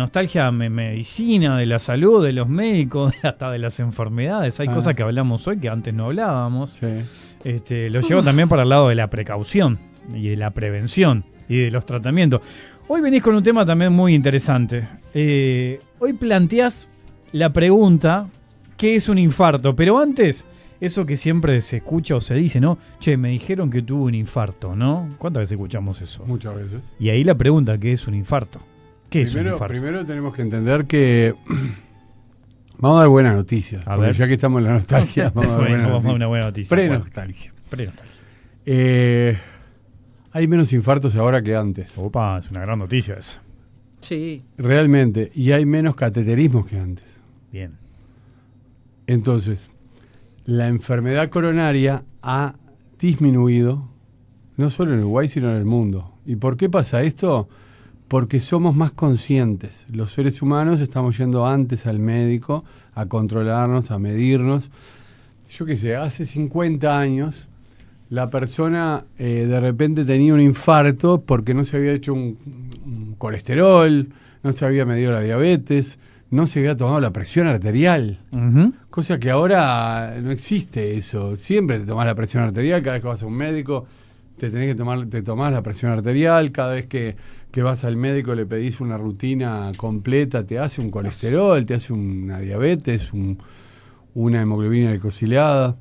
Nostalgia medicina, de la salud, de los médicos, hasta de las enfermedades. Hay cosas que hablamos hoy que antes no hablábamos. Sí. Lo llevo también para el lado de la precaución y de la prevención y de los tratamientos. Hoy venís con un tema también muy interesante. Hoy planteás la pregunta, ¿qué es un infarto? Pero antes, eso que siempre se escucha o se dice, ¿no? Che, me dijeron que tuve un infarto, ¿no? ¿Cuántas veces escuchamos eso? Muchas veces. Y ahí la pregunta, ¿qué es un infarto? ¿Qué es un infarto? Primero tenemos que entender que vamos a dar buenas noticias. A ver. Ya que estamos en la nostalgia, vamos a dar una buena noticia. Pre-nostalgia. Pre-nostalgia. Hay menos infartos ahora que antes. Opa, es una gran noticia esa. Sí. Realmente. Y hay menos cateterismos que antes. Bien. Entonces, la enfermedad coronaria ha disminuido, no solo en Uruguay, sino en el mundo. ¿Y por qué pasa esto? Porque somos más conscientes. Los seres humanos estamos yendo antes al médico a controlarnos, a medirnos. Yo qué sé, hace 50 años la persona de repente tenía un infarto porque no se había hecho un colesterol, no se había medido la diabetes, no se había tomado la presión arterial. Uh-huh. Cosa que ahora no existe eso. Siempre te tomás la presión arterial, cada vez que vas a un médico te tomás la presión arterial, cada vez que vas al médico le pedís una rutina completa, te hace un colesterol, te hace una diabetes, una hemoglobina glicosilada.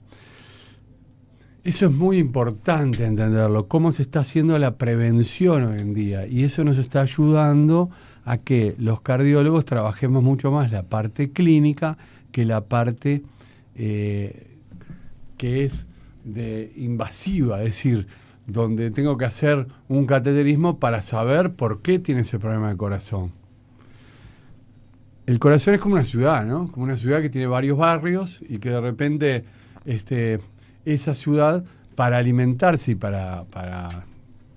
Eso es muy importante entenderlo, cómo se está haciendo la prevención hoy en día, y eso nos está ayudando a que los cardiólogos trabajemos mucho más la parte clínica que la parte que es invasiva, es decir, donde tengo que hacer un cateterismo para saber por qué tiene ese problema de corazón. El corazón es como una ciudad, ¿no? Como una ciudad que tiene varios barrios y que de repente esa ciudad, para alimentarse y para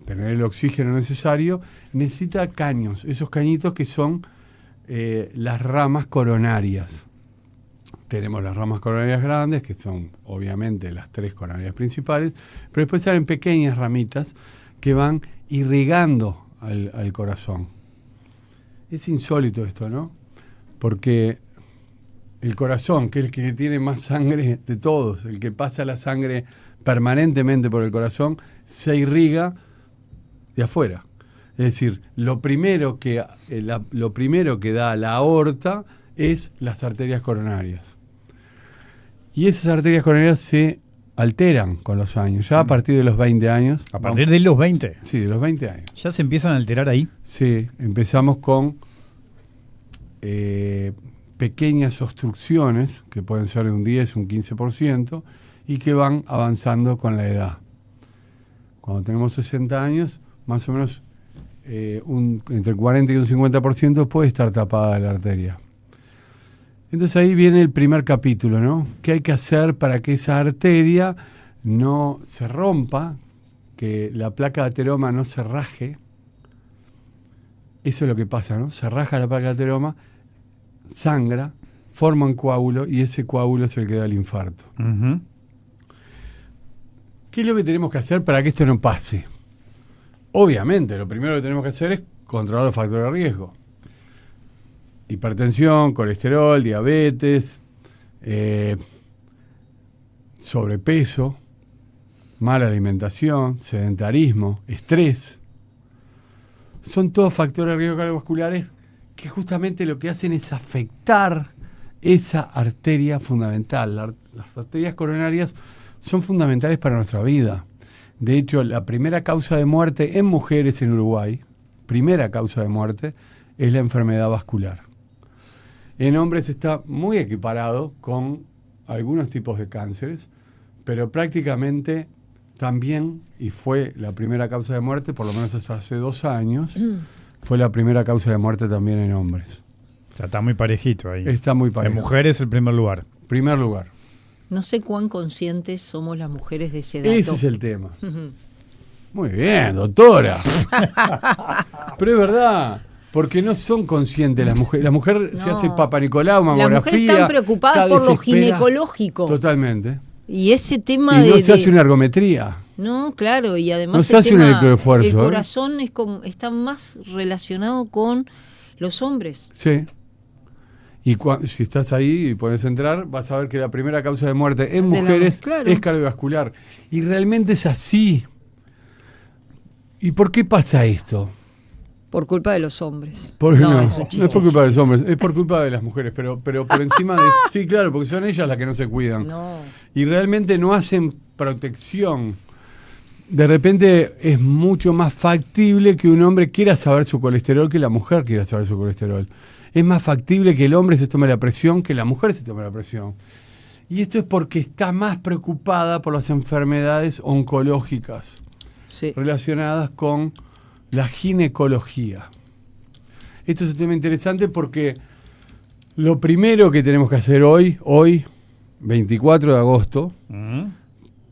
tener el oxígeno necesario, necesita caños. Esos cañitos que son las ramas coronarias. Tenemos las ramas coronarias grandes, que son obviamente las 3 coronarias principales, pero después salen pequeñas ramitas que van irrigando al corazón. Es insólito esto, ¿no? Porque el corazón, que es el que tiene más sangre de todos, el que pasa la sangre permanentemente por el corazón, se irriga de afuera. Es decir, lo primero que da la aorta es las arterias coronarias. Y esas arterias coronarias se alteran con los años, ya a partir de los 20 años. ¿A partir de los 20? Sí, de los 20 años. ¿Ya se empiezan a alterar ahí? Sí, empezamos con pequeñas obstrucciones, que pueden ser de un 10, un 15%, y que van avanzando con la edad. Cuando tenemos 60 años, más o menos entre 40 y un 50% puede estar tapada la arteria. Entonces ahí viene el primer capítulo, ¿no? ¿Qué hay que hacer para que esa arteria no se rompa, que la placa de ateroma no se raje? Eso es lo que pasa, ¿no? Se raja la placa de ateroma, sangra, forma un coágulo y ese coágulo es el que da el infarto. Uh-huh. ¿Qué es lo que tenemos que hacer para que esto no pase? Obviamente, lo primero que tenemos que hacer es controlar los factores de riesgo. Hipertensión, colesterol, diabetes, sobrepeso, mala alimentación, sedentarismo, estrés. Son todos factores de riesgo cardiovasculares que justamente lo que hacen es afectar esa arteria fundamental. Las arterias coronarias son fundamentales para nuestra vida. De hecho, la primera causa de muerte en mujeres en Uruguay, primera causa de muerte, es la enfermedad vascular. En hombres está muy equiparado con algunos tipos de cánceres, pero prácticamente también, y fue la primera causa de muerte, por lo menos hasta hace 2 años, fue la primera causa de muerte también en hombres. O sea, está muy parejito ahí. Está muy parejo. En mujeres el primer lugar. Primer lugar. No sé cuán conscientes somos las mujeres de ese dato. Ese es el tema. Muy bien, doctora. Pero es verdad, porque no son conscientes las mujeres. La mujer se hace Papa Nicolau, mamografía. Las mujeres están preocupadas por lo ginecológico. Totalmente. Y ese tema y no se hace una ergometría. No, claro, y además no se hace un electroesfuerzo. El corazón está más relacionado con Los hombres. Sí. Y si estás ahí y puedes entrar, vas a ver que la primera causa de muerte en mujeres claro. es cardiovascular. Y realmente es así. ¿Y por qué pasa esto? Por culpa de los hombres. No, es un no chiste, es por culpa de los chicos. hombres, es por culpa de las mujeres, pero por encima de... Sí, claro, porque son ellas las que no se cuidan. No. Y realmente no hacen protección. De repente es mucho más factible que un hombre quiera saber su colesterol que la mujer quiera saber su colesterol. Es más factible que el hombre se tome la presión que la mujer se tome la presión. Y esto es porque está más preocupada por las enfermedades oncológicas Sí. relacionadas con la ginecología. Esto es un tema interesante porque lo primero que tenemos que hacer hoy, 24 de agosto,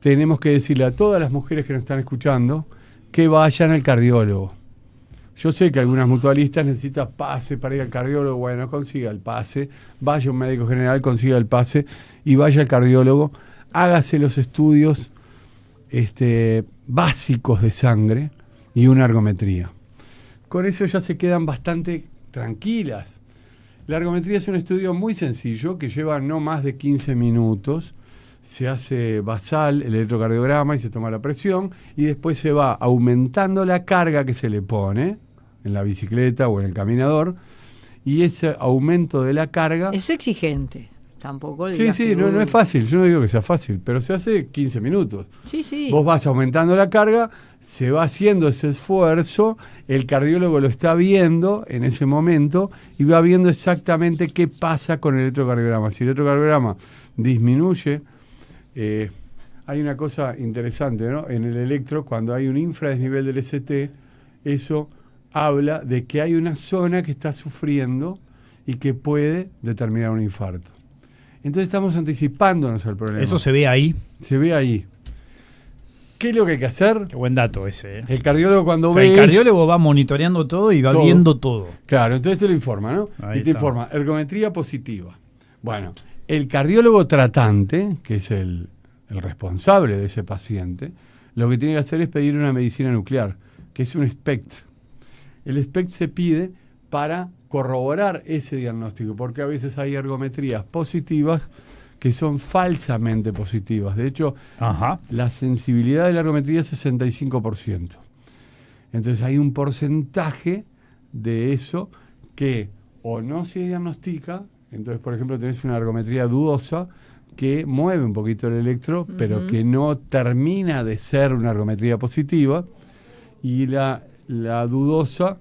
tenemos que decirle a todas las mujeres que nos están escuchando que vayan al cardiólogo. Yo sé que algunas mutualistas necesitan pase para ir al cardiólogo. Bueno, consiga el pase, vaya a un médico general, consiga el pase y vaya al cardiólogo. Hágase los estudios básicos de sangre y una ergometría. Con eso ya se quedan bastante tranquilas. La ergometría es un estudio muy sencillo que lleva no más de 15 minutos. Se hace basal, el electrocardiograma, y se toma la presión, y después se va aumentando la carga que se le pone en la bicicleta o en el caminador, y ese aumento de la carga... Es exigente. Tampoco Sí, digas sí, que, no es fácil, yo no digo que sea fácil, pero se hace 15 minutos. Sí, sí. Vos vas aumentando la carga, se va haciendo ese esfuerzo, el cardiólogo lo está viendo en ese momento y va viendo exactamente qué pasa con el electrocardiograma. Si el electrocardiograma disminuye, hay una cosa interesante, ¿no? En el electro, cuando hay un infradesnivel del ST, eso habla de que hay una zona que está sufriendo y que puede determinar un infarto. Entonces estamos anticipándonos al problema. Eso se ve ahí. Se ve ahí. ¿Qué es lo que hay que hacer? Qué buen dato ese. El cardiólogo cuando O sea, ve el eso- cardiólogo va monitoreando todo y va Todo. viendo todo. Claro, entonces te lo informa, ¿no? Ahí Y te está. informa, ergometría positiva. Bueno, el cardiólogo tratante, que es el responsable de ese paciente, lo que tiene que hacer es pedir una medicina nuclear, que es un SPECT. El SPECT se pide para corroborar ese diagnóstico, porque a veces hay ergometrías positivas que son falsamente positivas. De hecho, Ajá. la sensibilidad de la ergometría es 65%. Entonces hay un porcentaje de eso que o no se diagnostica. Entonces, por ejemplo, tenés una ergometría dudosa que mueve un poquito el electro, pero que no termina de ser una ergometría positiva. Y la dudosa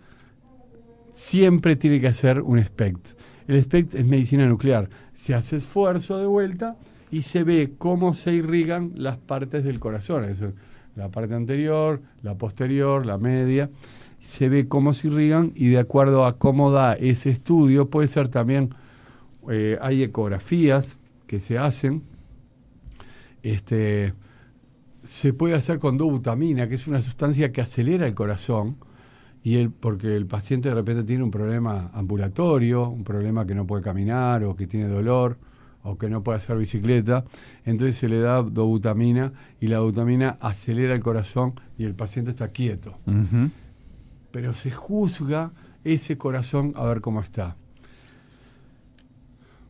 siempre tiene que hacer un SPECT. El SPECT es medicina nuclear. Se hace esfuerzo de vuelta y se ve cómo se irrigan las partes del corazón. Es decir, la parte anterior, la posterior, la media. Se ve cómo se irrigan y de acuerdo a cómo da ese estudio, puede ser también, hay ecografías que se hacen. Se puede hacer con dobutamina, que es una sustancia que acelera el corazón, porque el paciente de repente tiene un problema ambulatorio, un problema que no puede caminar, o que tiene dolor, o que no puede hacer bicicleta, entonces se le da dobutamina, y la dobutamina acelera el corazón y el paciente está quieto. Ujú. Pero se juzga ese corazón a ver cómo está.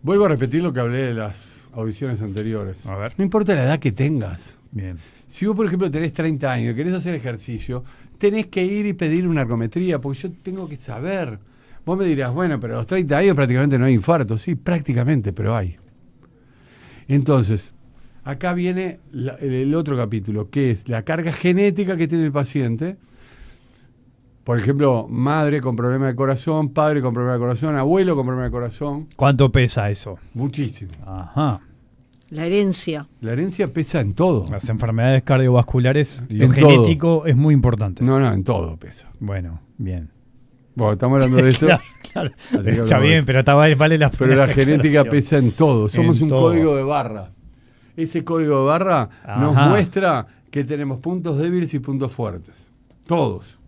Vuelvo a repetir lo que hablé de las audiciones anteriores. A ver. No importa la edad que tengas. Bien. Si vos, por ejemplo, tenés 30 años y querés hacer ejercicio, tenés que ir y pedir una ergometría, porque yo tengo que saber. Vos me dirás, bueno, pero a los 30 años prácticamente no hay infarto. Sí, prácticamente, pero hay. Entonces, acá viene el otro capítulo, que es la carga genética que tiene el paciente. Por ejemplo, madre con problema de corazón, padre con problema de corazón, abuelo con problema de corazón. ¿Cuánto pesa eso? Muchísimo. Ajá. La herencia. La herencia pesa en todo. Las enfermedades cardiovasculares, lo En genético es muy importante. No, en todo pesa. Bueno, bien. Bueno, estamos hablando de esto. Claro. Así que Está hablamos bien, de- pero vale la Pero la genética aclaración. pesa en todo. Somos En un todo. código de barra. Ese código de barra nos Ajá. muestra que tenemos puntos débiles y puntos fuertes. Todos.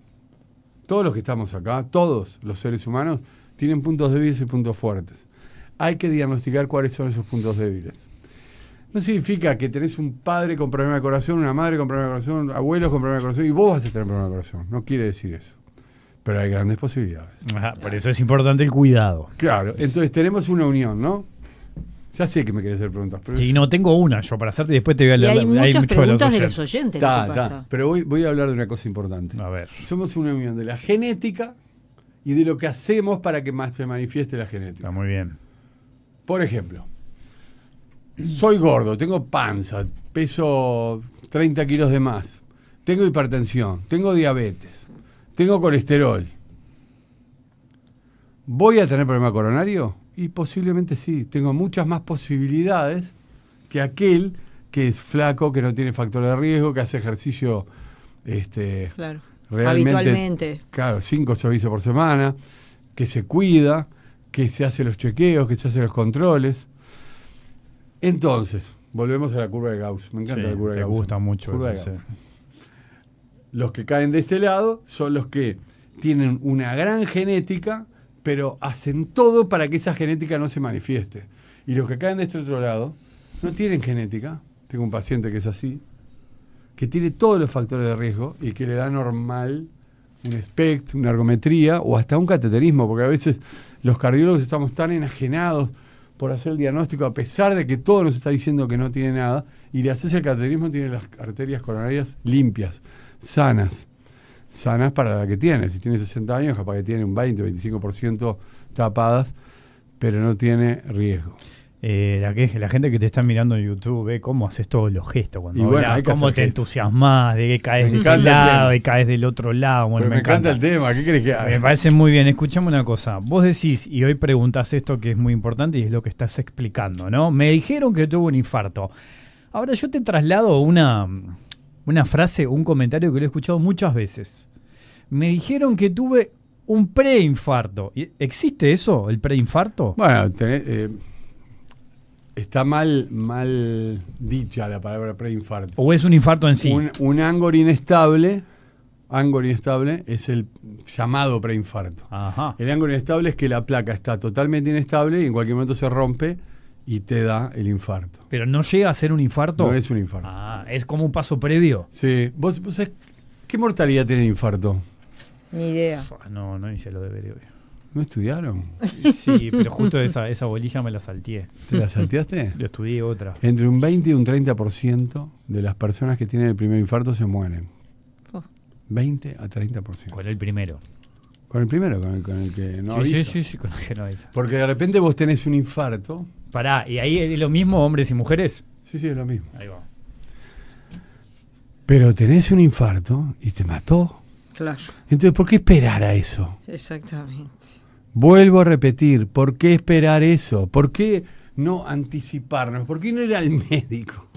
Todos los que estamos acá, todos los seres humanos, tienen puntos débiles y puntos fuertes. Hay que diagnosticar cuáles son esos puntos débiles. No significa que tenés un padre con problema de corazón, una madre con problema de corazón, abuelos con problema de corazón y vos vas a tener problema de corazón. No quiere decir eso. pero hay grandes posibilidades. Ajá, por eso es importante el cuidado. Claro, entonces tenemos una unión, ¿no? Ya sé que me querés hacer preguntas. Pero Sí, no, tengo una yo para hacerte y después te voy a Y leer. hay muchas mucho preguntas de los oyentes. lo que Está, pasa. pero voy a hablar de una cosa importante. A ver. Somos una unión de la genética y de lo que hacemos para que más se manifieste la genética. Está muy bien. Por ejemplo, soy gordo, tengo panza, peso 30 kilos de más, tengo hipertensión, tengo diabetes, tengo colesterol. ¿Voy a tener problema coronario? Y posiblemente sí. Tengo muchas más posibilidades que aquel que es flaco, que no tiene factor de riesgo, que hace ejercicio Claro. realmente, Habitualmente. claro, 5 o 6 veces por semana, que se cuida, que se hace los chequeos, que se hace los controles. Entonces, volvemos a la curva de Gauss. Me encanta Sí, la curva de te Gauss. gusta mucho Curva de eso, Gauss. sí. Los que caen de este lado son los que tienen una gran genética, pero hacen todo para que esa genética no se manifieste. Y los que caen de este otro lado no tienen genética. Tengo un paciente que es así, que tiene todos los factores de riesgo y que le da normal un SPECT, una ergometría o hasta un cateterismo, porque a veces los cardiólogos estamos tan enajenados por hacer el diagnóstico, a pesar de que todo nos está diciendo que no tiene nada, y le haces el cateterismo, tiene las arterias coronarias limpias, sanas para la que tiene. Si tiene 60 años, capaz que tiene un 20-25% tapadas, pero no tiene riesgo. La gente que te está mirando en YouTube ve cómo haces todos los gestos cuando Y bueno, hablas, hay que cómo hacer te gestos. entusiasmas, de que caes Me de encanta este el lado tema. y caes del otro lado. Bueno, Pero me encanta el tema, ¿qué crees que haga? Me parece muy bien. Escuchame una cosa. Vos decís, y hoy preguntás esto que es muy importante y es lo que estás explicando, ¿no? Me dijeron que tuve un infarto. Ahora yo te traslado una frase, un comentario que lo he escuchado muchas veces. Me dijeron que tuve un preinfarto. ¿Existe eso, el preinfarto? Bueno, está mal dicha la palabra preinfarto. ¿O es un infarto en sí? Un ángor inestable es el llamado preinfarto. Ajá. El ángor inestable es que la placa está totalmente inestable y en cualquier momento se rompe y te da el infarto. Pero no llega a ser un infarto. No es un infarto. Ah, es como un paso previo. Sí. ¿Vos sabés qué mortalidad tiene el infarto? Ni idea. No hice lo debería. ¿No estudiaron? Sí, pero justo esa bolilla me la salteé. ¿Te la salteaste? Yo estudié otra. Entre un 20 y un 30% de las personas que tienen el primer infarto se mueren. Oh. 20 a 30%. ¿Cuál es el primero? Con el primero, con el que no sí, avisa. sí, con el que no avisa. Porque de repente vos tenés un infarto. Pará, ¿y ahí es lo mismo hombres y mujeres? Sí, es lo mismo. Ahí va. Pero tenés un infarto y te mató. Claro. Entonces, ¿por qué esperar a eso? Exactamente. Vuelvo a repetir, ¿por qué esperar eso? ¿Por qué no anticiparnos? ¿Por qué no ir al médico?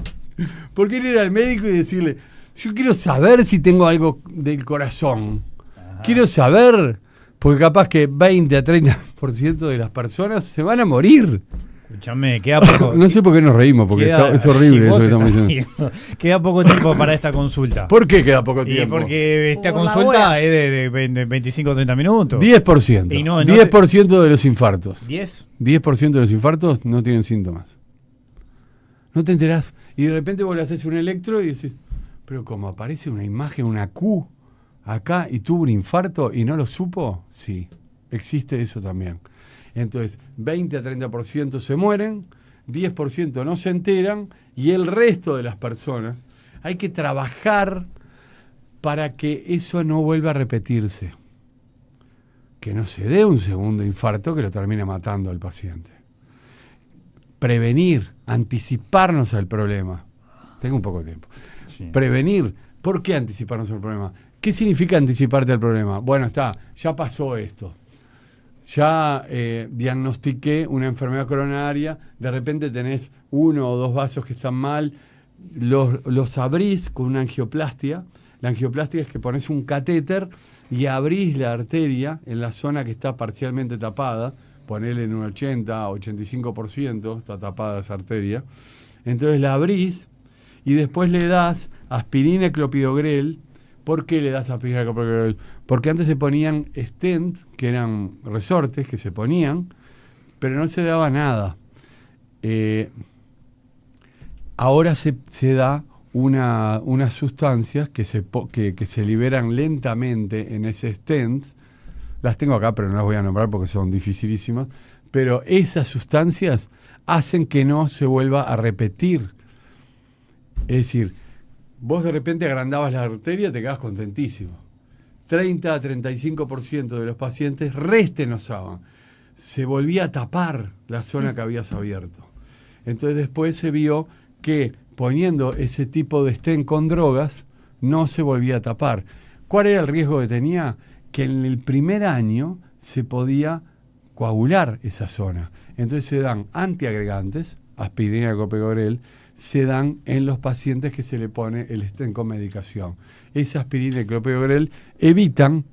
¿Por qué no ir al médico y decirle, yo quiero saber si tengo algo del corazón? Ajá. Quiero saber, porque capaz que 20 a 30% de las personas se van a morir. Escuchame, queda poco. No sé por qué nos reímos, porque es horrible eso que estamos diciendo. Queda poco tiempo para esta consulta. ¿Por qué queda poco Y tiempo? porque esta Por la consulta hora. es de 25 o 30 minutos. 10%. Y no 10% de los infartos. 10. 10% de los infartos no tienen síntomas. No te enterás. Y de repente vos le haces un electro y decís, pero como aparece una imagen, una Q acá y tuvo un infarto y no lo supo, sí, existe eso también. Entonces, 20 a 30% se mueren, 10% no se enteran y el resto de las personas hay que trabajar para que eso no vuelva a repetirse. Que no se dé un segundo infarto que lo termine matando al paciente. Prevenir, anticiparnos al problema. Tengo un poco de tiempo. Sí. Prevenir. ¿Por qué anticiparnos al problema? ¿Qué significa anticiparte al problema? Bueno, ya pasó esto. Ya diagnostiqué una enfermedad coronaria, de repente tenés 1 o 2 vasos que están mal, los abrís con una angioplastia. La angioplastia es que pones un catéter y abrís la arteria en la zona que está parcialmente tapada, ponele en un 80-85%, está tapada esa arteria. Entonces la abrís y después le das aspirina y clopidogrel. ¿Por qué le das aspirina y clopidogrel? Porque antes se ponían stent, que eran resortes que se ponían, pero no se daba nada. Ahora se da unas sustancias que se liberan lentamente en ese stent, las tengo acá, pero no las voy a nombrar porque son dificilísimas, pero esas sustancias hacen que no se vuelva a repetir. Es decir, vos de repente agrandabas la arteria, te quedás contentísimo. 30 a 35% de los pacientes restenosaban. Se volvía a tapar la zona que habías abierto. Entonces después se vio que poniendo ese tipo de stent con drogas no se volvía a tapar. ¿Cuál era el riesgo que tenía? Que en el primer año se podía coagular esa zona. Entonces se dan antiagregantes, aspirina y clopidogrel, se dan en los pacientes que se le pone el stent con medicación. Esa aspirina y clopidogrel evitan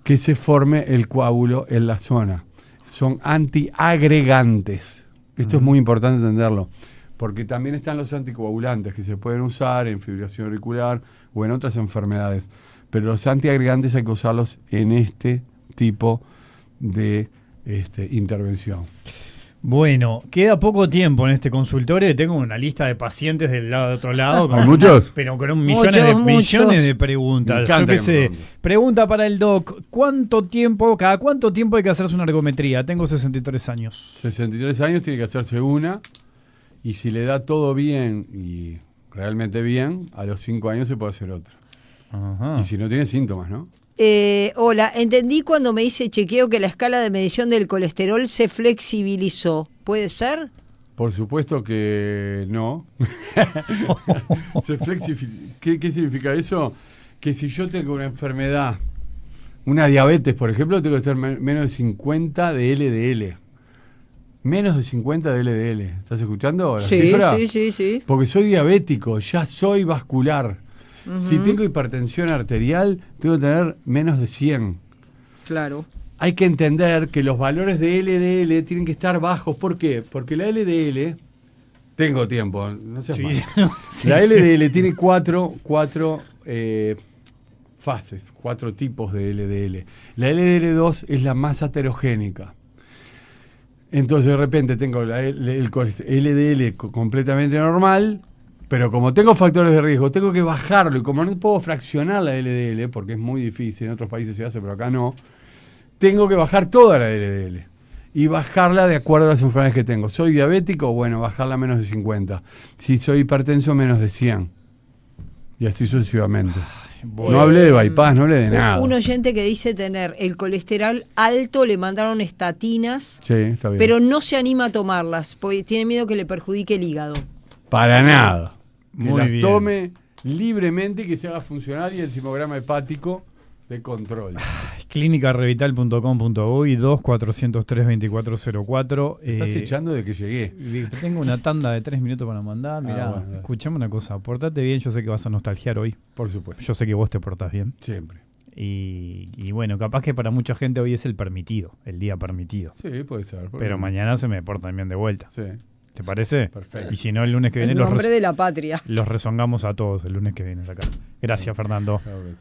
que se forme el coágulo en la zona. Son antiagregantes. Esto es muy importante entenderlo, porque también están los anticoagulantes que se pueden usar en fibrilación auricular o en otras enfermedades. Pero los antiagregantes hay que usarlos en este tipo de intervención. Bueno, queda poco tiempo en este consultorio y tengo una lista de pacientes del lado de otro lado. ¿Hay muchos? Pero con millones de preguntas. Me encanta Yo qué sé. Pregunta para el doc, ¿cada cuánto tiempo hay que hacerse una ergometría? Tengo 63 años. 63 años tiene que hacerse una, y si le da todo bien y realmente bien, a los 5 años se puede hacer otra. Ajá. Y si no tiene síntomas, ¿no? Hola, entendí cuando me hice chequeo que la escala de medición del colesterol se flexibilizó. ¿Puede ser? Por supuesto que no. ¿Qué significa eso? Que si yo tengo una enfermedad, una diabetes, por ejemplo, tengo que estar menos de 50 de LDL. Menos de 50 de LDL. ¿Estás escuchando la cifra? Sí. Porque soy diabético, ya soy vascular. Si tengo hipertensión arterial, tengo que tener menos de 100. Claro. Hay que entender que los valores de LDL tienen que estar bajos. ¿Por qué? Porque la LDL... Tengo tiempo, no seas malo. La LDL tiene cuatro fases, 4 tipos de LDL. La LDL2 es la más aterogénica. Entonces de repente tengo el LDL completamente normal, pero como tengo factores de riesgo, tengo que bajarlo, y como no puedo fraccionar la LDL, porque es muy difícil, en otros países se hace, pero acá no, tengo que bajar toda la LDL y bajarla de acuerdo a las enfermedades que tengo. ¿Soy diabético? Bueno, bajarla a menos de 50. Si soy hipertenso, menos de 100. Y así sucesivamente. No hablé de bypass, no hablé de nada. Un oyente que dice tener el colesterol alto, le mandaron estatinas, Sí, está bien. pero no se anima a tomarlas, porque tiene miedo que le perjudique el hígado. Para nada. Que Muy las bien. tome libremente y que se haga funcionar, y el simograma hepático de control. Clínicarevital.com.uy 2-403-2404. Estás echando de que llegué. Tengo una tanda de 3 minutos para mandar. Mirá, bueno, escuchame una cosa. Portate bien, yo sé que vas a nostalgiar hoy. Por supuesto. Yo sé que vos te portás bien. Siempre. Y bueno, capaz que para mucha gente hoy es el permitido, el día permitido. Sí, puede ser. Pero mañana se me portan bien de vuelta. Sí, ¿Te parece? perfecto. Y si no, el lunes que viene En nombre de la patria. los rezongamos a todos el lunes que viene acá. Gracias, Fernando. Claro que sí.